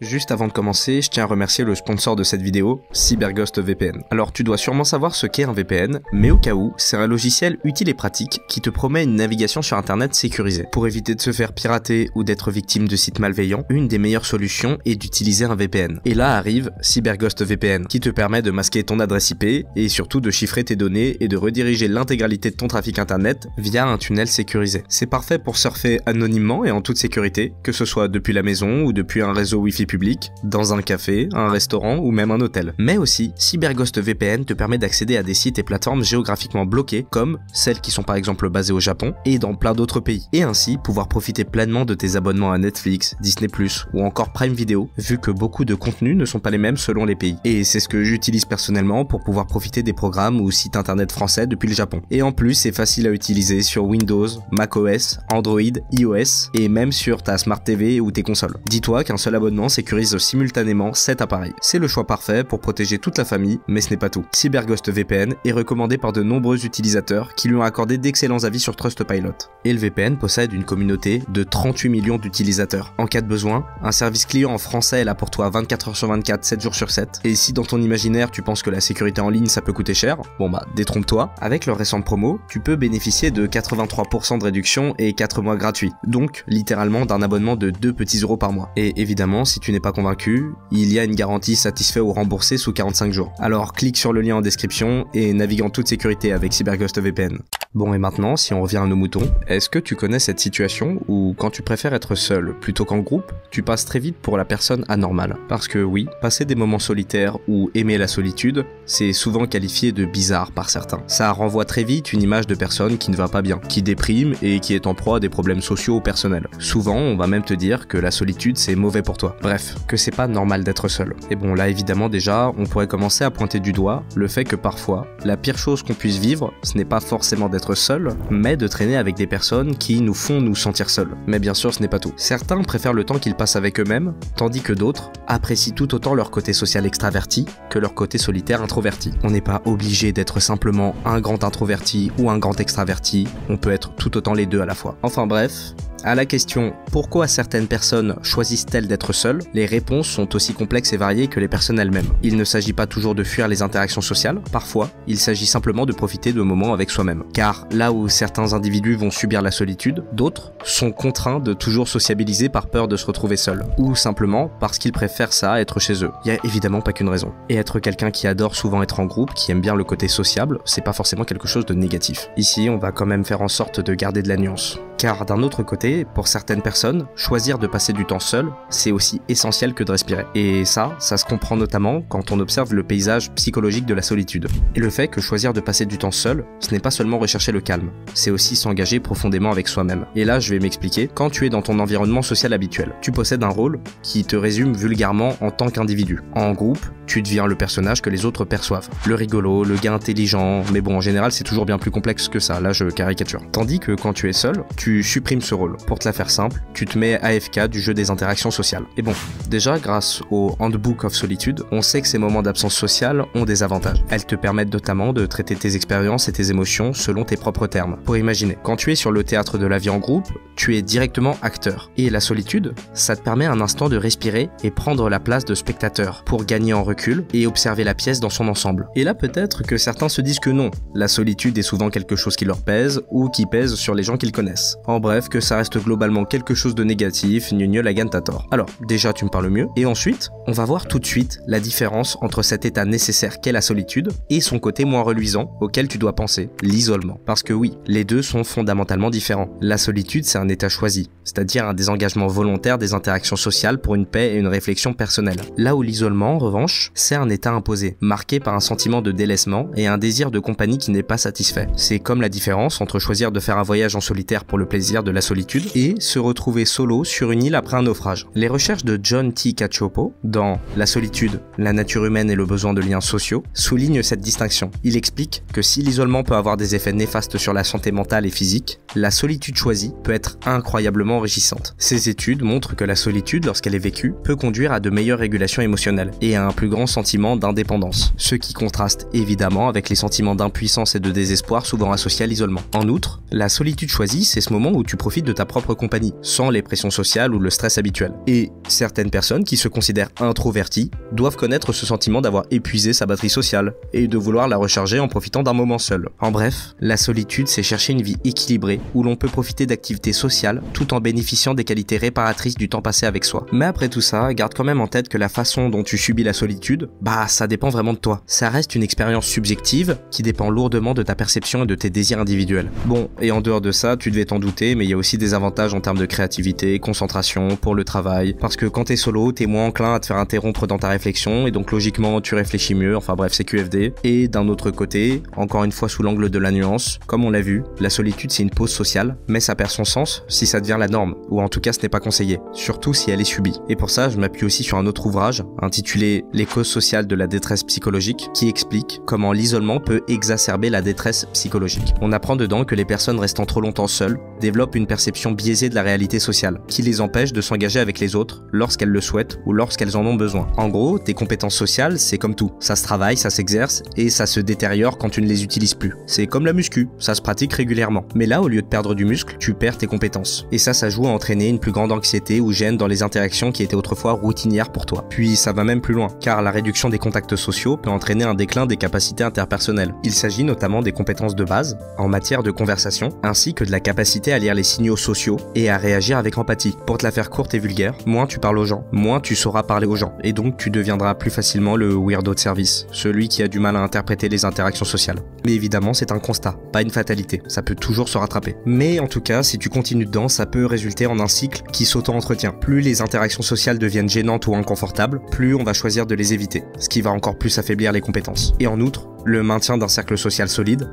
Juste avant de commencer, je tiens à remercier le sponsor de cette vidéo, CyberGhost VPN. Alors tu dois sûrement savoir ce qu'est un VPN, mais au cas où, c'est un logiciel utile et pratique qui te promet une navigation sur internet sécurisée. Pour éviter de se faire pirater ou d'être victime de sites malveillants, une des meilleures solutions est d'utiliser un VPN. Et là arrive CyberGhost VPN, qui te permet de masquer ton adresse IP et surtout de chiffrer tes données et de rediriger l'intégralité de ton trafic internet via un tunnel sécurisé. C'est parfait pour surfer anonymement et en toute sécurité, que ce soit depuis la maison ou depuis un réseau Wi-Fi public, dans un café, un restaurant ou même un hôtel. Mais aussi, CyberGhost VPN te permet d'accéder à des sites et plateformes géographiquement bloqués, comme celles qui sont par exemple basées au Japon et dans plein d'autres pays, et ainsi pouvoir profiter pleinement de tes abonnements à Netflix, Disney+, ou encore Prime Video, vu que beaucoup de contenus ne sont pas les mêmes selon les pays. Et c'est ce que j'utilise personnellement pour pouvoir profiter des programmes ou sites internet français depuis le Japon. Et en plus, c'est facile à utiliser sur Windows, macOS, Android, iOS, et même sur ta Smart TV ou tes consoles. Dis-toi qu'un seul abonnement sécurise simultanément 7 appareils. C'est le choix parfait pour protéger toute la famille, mais ce n'est pas tout. CyberGhost VPN est recommandé par de nombreux utilisateurs qui lui ont accordé d'excellents avis sur Trustpilot. Et le VPN possède une communauté de 38 millions d'utilisateurs. En cas de besoin, un service client en français est là pour toi 24 h sur 24, 7 jours sur 7. Et si dans ton imaginaire tu penses que la sécurité en ligne ça peut coûter cher, bon bah détrompe-toi. Avec leur récente promo, tu peux bénéficier de 83% de réduction et 4 mois gratuits. Donc littéralement d'un abonnement de 2 petits euros par mois. Et évidemment, si tu n'es pas convaincu, il y a une garantie satisfait ou remboursée sous 45 jours. Alors clique sur le lien en description et navigue en toute sécurité avec CyberGhost VPN. Bon, et maintenant, si on revient à nos moutons, est-ce que tu connais cette situation où quand tu préfères être seul plutôt qu'en groupe, tu passes très vite pour la personne anormale? Parce que oui, passer des moments solitaires ou aimer la solitude, c'est souvent qualifié de bizarre par certains. Ça renvoie très vite une image de personne qui ne va pas bien, qui déprime et qui est en proie à des problèmes sociaux ou personnels. Souvent, on va même te dire que la solitude c'est mauvais pour toi. Bref, que c'est pas normal d'être seul. Et bon, là évidemment déjà, on pourrait commencer à pointer du doigt le fait que parfois, la pire chose qu'on puisse vivre, ce n'est pas forcément d'être seul, mais de traîner avec des personnes qui nous font nous sentir seuls. Mais bien sûr, ce n'est pas tout. Certains préfèrent le temps qu'ils passent avec eux-mêmes, tandis que d'autres apprécient tout autant leur côté social extraverti que leur côté solitaire introverti. On n'est pas obligé d'être simplement un grand introverti ou un grand extraverti, on peut être tout autant les deux à la fois. Enfin bref, à la question « Pourquoi certaines personnes choisissent-elles d'être seules ?», les réponses sont aussi complexes et variées que les personnes elles-mêmes. Il ne s'agit pas toujours de fuir les interactions sociales, parfois, il s'agit simplement de profiter de moments avec soi-même. Car là où certains individus vont subir la solitude, d'autres sont contraints de toujours sociabiliser par peur de se retrouver seuls, ou simplement parce qu'ils préfèrent ça à être chez eux. Il n'y a évidemment pas qu'une raison. Et être quelqu'un qui adore souvent être en groupe, qui aime bien le côté sociable, c'est pas forcément quelque chose de négatif. Ici, on va quand même faire en sorte de garder de la nuance. Car d'un autre côté, pour certaines personnes, choisir de passer du temps seul, c'est aussi essentiel que de respirer. Et ça se comprend notamment quand on observe le paysage psychologique de la solitude. Et le fait que choisir de passer du temps seul, ce n'est pas seulement rechercher le calme, c'est aussi s'engager profondément avec soi-même. Et là, je vais m'expliquer. Quand tu es dans ton environnement social habituel, tu possèdes un rôle qui te résume vulgairement en tant qu'individu. En groupe, tu deviens le personnage que les autres perçoivent. Le rigolo, le gars intelligent, mais bon, en général, c'est toujours bien plus complexe que ça, là je caricature. Tandis que quand tu es seul, tu supprimes ce rôle. Pour te la faire simple, tu te mets AFK du jeu des interactions sociales. Et bon, déjà grâce au Handbook of Solitude, on sait que ces moments d'absence sociale ont des avantages. Elles te permettent notamment de traiter tes expériences et tes émotions selon tes propres termes. Pour imaginer, quand tu es sur le théâtre de la vie en groupe, tu es directement acteur. Et la solitude, ça te permet un instant de respirer et prendre la place de spectateur pour gagner en recul et observer la pièce dans son ensemble. Et là peut-être que certains se disent que non, la solitude est souvent quelque chose qui leur pèse ou qui pèse sur les gens qu'ils connaissent. En bref, que ça reste globalement quelque chose de négatif, gneu la gagne t'as tort. Alors, déjà tu me parles mieux, et ensuite, on va voir tout de suite la différence entre cet état nécessaire qu'est la solitude et son côté moins reluisant auquel tu dois penser, l'isolement. Parce que oui, les deux sont fondamentalement différents. La solitude, c'est un état choisi, c'est-à-dire un désengagement volontaire des interactions sociales pour une paix et une réflexion personnelle. Là où l'isolement, en revanche, c'est un état imposé, marqué par un sentiment de délaissement et un désir de compagnie qui n'est pas satisfait. C'est comme la différence entre choisir de faire un voyage en solitaire pour le plaisir de la solitude et se retrouver solo sur une île après un naufrage. Les recherches de John T. Cacioppo dans La solitude, la nature humaine et le besoin de liens sociaux soulignent cette distinction. Il explique que si l'isolement peut avoir des effets néfastes sur la santé mentale et physique, la solitude choisie peut être incroyablement enrichissante. Ces études montrent que la solitude, lorsqu'elle est vécue, peut conduire à de meilleures régulations émotionnelles et à un plus grand sentiment d'indépendance, ce qui contraste évidemment avec les sentiments d'impuissance et de désespoir souvent associés à l'isolement. En outre, la solitude choisie, c'est ce moments où tu profites de ta propre compagnie, sans les pressions sociales ou le stress habituel. Et certaines personnes qui se considèrent introverties doivent connaître ce sentiment d'avoir épuisé sa batterie sociale et de vouloir la recharger en profitant d'un moment seul. En bref, la solitude, c'est chercher une vie équilibrée où l'on peut profiter d'activités sociales tout en bénéficiant des qualités réparatrices du temps passé avec soi. Mais après tout ça, garde quand même en tête que la façon dont tu subis la solitude, ça dépend vraiment de toi. Ça reste une expérience subjective qui dépend lourdement de ta perception et de tes désirs individuels. Bon, et en dehors de ça, tu devais t'en douter, mais il y a aussi des avantages en termes de créativité, concentration, pour le travail, parce que quand t'es solo, t'es moins enclin à te faire interrompre dans ta réflexion, et donc logiquement tu réfléchis mieux, enfin bref, c'est QFD. Et d'un autre côté, encore une fois sous l'angle de la nuance, comme on l'a vu, la solitude c'est une pause sociale, mais ça perd son sens si ça devient la norme, ou en tout cas ce n'est pas conseillé, surtout si elle est subie. Et pour ça, je m'appuie aussi sur un autre ouvrage, intitulé Les causes sociales de la détresse psychologique, qui explique comment l'isolement peut exacerber la détresse psychologique. On apprend dedans que les personnes restant trop longtemps seules développent une perception biaisée de la réalité sociale, qui les empêche de s'engager avec les autres lorsqu'elles le souhaitent ou lorsqu'elles en ont besoin. En gros, tes compétences sociales, c'est comme tout. Ça se travaille, ça s'exerce, et ça se détériore quand tu ne les utilises plus. C'est comme la muscu, ça se pratique régulièrement. Mais là, au lieu de perdre du muscle, tu perds tes compétences. Et ça joue à entraîner une plus grande anxiété ou gêne dans les interactions qui étaient autrefois routinières pour toi. Puis ça va même plus loin, car la réduction des contacts sociaux peut entraîner un déclin des capacités interpersonnelles. Il s'agit notamment des compétences de base, en matière de conversation, ainsi que de la capacité à lire les signaux sociaux et à réagir avec empathie. Pour te la faire courte et vulgaire, moins tu parles aux gens, moins tu sauras parler aux gens, et donc tu deviendras plus facilement le weirdo de service, celui qui a du mal à interpréter les interactions sociales. Mais évidemment, c'est un constat, pas une fatalité, ça peut toujours se rattraper. Mais en tout cas, si tu continues dedans, ça peut résulter en un cycle qui s'auto-entretient. Plus les interactions sociales deviennent gênantes ou inconfortables, plus on va choisir de les éviter, ce qui va encore plus affaiblir les compétences. Et en outre, le maintien d'un cercle social solide,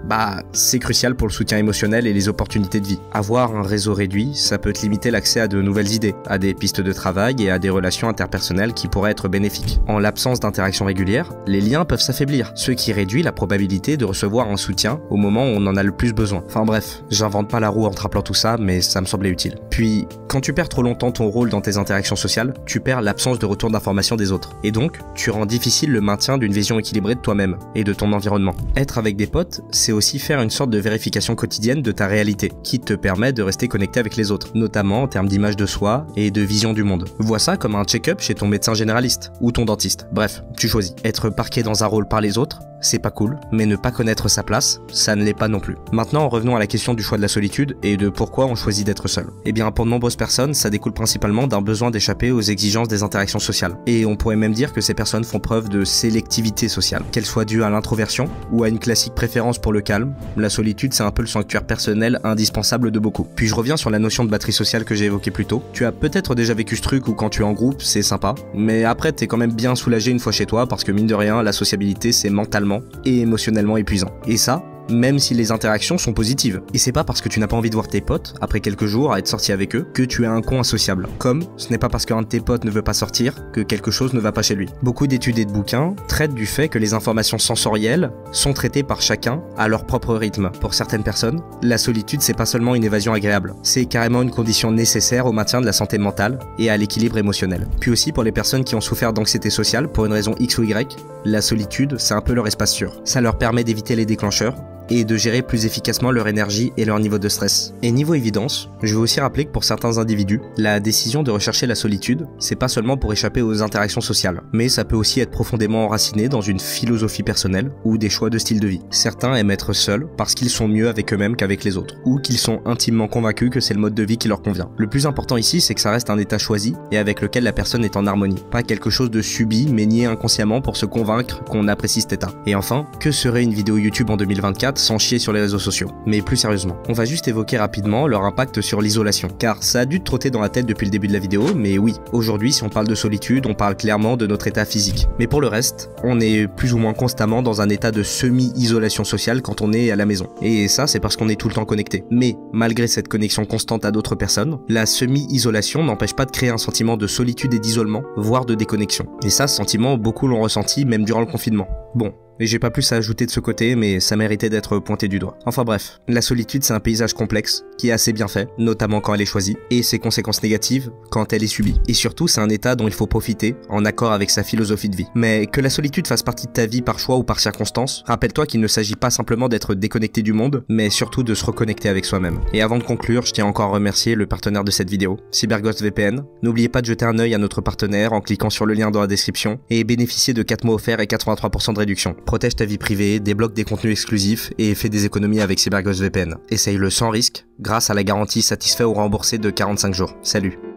c'est crucial pour le soutien émotionnel et les opportunités de vie. Avoir un réseau réduit, ça peut te limiter l'accès à de nouvelles idées, à des pistes de travail et à des relations interpersonnelles qui pourraient être bénéfiques. En l'absence d'interactions régulières, les liens peuvent s'affaiblir, ce qui réduit la probabilité de recevoir un soutien au moment où on en a le plus besoin. Enfin bref, j'invente pas la roue en te rappelant tout ça, mais ça me semblait utile. Puis, quand tu perds trop longtemps ton rôle dans tes interactions sociales, tu perds l'absence de retour d'information des autres. Et donc, tu rends difficile le maintien d'une vision équilibrée de toi-même et de ton environnement. Être avec des potes, c'est aussi faire une sorte de vérification quotidienne de ta réalité, qui te permet de rester connecté avec les autres, notamment en termes d'image de soi et de vision du monde. Vois ça comme un check-up chez ton médecin généraliste ou ton dentiste. Bref, tu choisis. Être parqué dans un rôle par les autres, c'est pas cool, mais ne pas connaître sa place, ça ne l'est pas non plus. Maintenant, revenons à la question du choix de la solitude et de pourquoi on choisit d'être seul. Eh bien, pour de nombreuses personnes, ça découle principalement d'un besoin d'échapper aux exigences des interactions sociales. Et on pourrait même dire que ces personnes font preuve de sélectivité sociale. Qu'elle soit due à l'introversion ou à une classique préférence pour le calme, la solitude c'est un peu le sanctuaire personnel indispensable de beaucoup. Puis je reviens sur la notion de batterie sociale que j'ai évoquée plus tôt. Tu as peut-être déjà vécu ce truc où quand tu es en groupe, c'est sympa, mais après t'es quand même bien soulagé une fois chez toi parce que mine de rien, la sociabilité c'est mentalement et émotionnellement épuisant. Et ça, même si les interactions sont positives. Et c'est pas parce que tu n'as pas envie de voir tes potes, après quelques jours à être sorti avec eux, que tu es un con insociable. Comme, ce n'est pas parce qu'un de tes potes ne veut pas sortir, que quelque chose ne va pas chez lui. Beaucoup d'études et de bouquins traitent du fait que les informations sensorielles sont traitées par chacun à leur propre rythme. Pour certaines personnes, la solitude c'est pas seulement une évasion agréable, c'est carrément une condition nécessaire au maintien de la santé mentale et à l'équilibre émotionnel. Puis aussi pour les personnes qui ont souffert d'anxiété sociale pour une raison X ou Y, la solitude c'est un peu leur espace sûr. Ça leur permet d'éviter les déclencheurs, et de gérer plus efficacement leur énergie et leur niveau de stress. Et niveau évidence, je veux aussi rappeler que pour certains individus, la décision de rechercher la solitude, c'est pas seulement pour échapper aux interactions sociales, mais ça peut aussi être profondément enraciné dans une philosophie personnelle ou des choix de style de vie. Certains aiment être seuls parce qu'ils sont mieux avec eux-mêmes qu'avec les autres, ou qu'ils sont intimement convaincus que c'est le mode de vie qui leur convient. Le plus important ici, c'est que ça reste un état choisi et avec lequel la personne est en harmonie, pas quelque chose de subi mais nié inconsciemment pour se convaincre qu'on apprécie cet état. Et enfin, que serait une vidéo YouTube en 2024 sans chier sur les réseaux sociaux? Mais plus sérieusement, on va juste évoquer rapidement leur impact sur l'isolation, car ça a dû te trotter dans la tête depuis le début de la vidéo, mais oui, aujourd'hui si on parle de solitude, on parle clairement de notre état physique. Mais pour le reste, on est plus ou moins constamment dans un état de semi-isolation sociale quand on est à la maison. Et ça, c'est parce qu'on est tout le temps connecté. Mais, malgré cette connexion constante à d'autres personnes, la semi-isolation n'empêche pas de créer un sentiment de solitude et d'isolement, voire de déconnexion. Et ça, ce sentiment, beaucoup l'ont ressenti même durant le confinement. Bon, Et j'ai pas plus à ajouter de ce côté, mais ça méritait d'être pointé du doigt. Enfin bref, la solitude c'est un paysage complexe, qui est assez bien fait, notamment quand elle est choisie, et ses conséquences négatives quand elle est subie. Et surtout c'est un état dont il faut profiter, en accord avec sa philosophie de vie. Mais que la solitude fasse partie de ta vie par choix ou par circonstance, rappelle-toi qu'il ne s'agit pas simplement d'être déconnecté du monde, mais surtout de se reconnecter avec soi-même. Et avant de conclure, je tiens encore à remercier le partenaire de cette vidéo, CyberGhost VPN. N'oubliez pas de jeter un œil à notre partenaire en cliquant sur le lien dans la description, et bénéficiez de 4 mois offerts et 83% de réduction. Protège ta vie privée, débloque des contenus exclusifs et fais des économies avec CyberGhost VPN. Essaye-le sans risque, grâce à la garantie satisfait ou remboursé de 45 jours. Salut!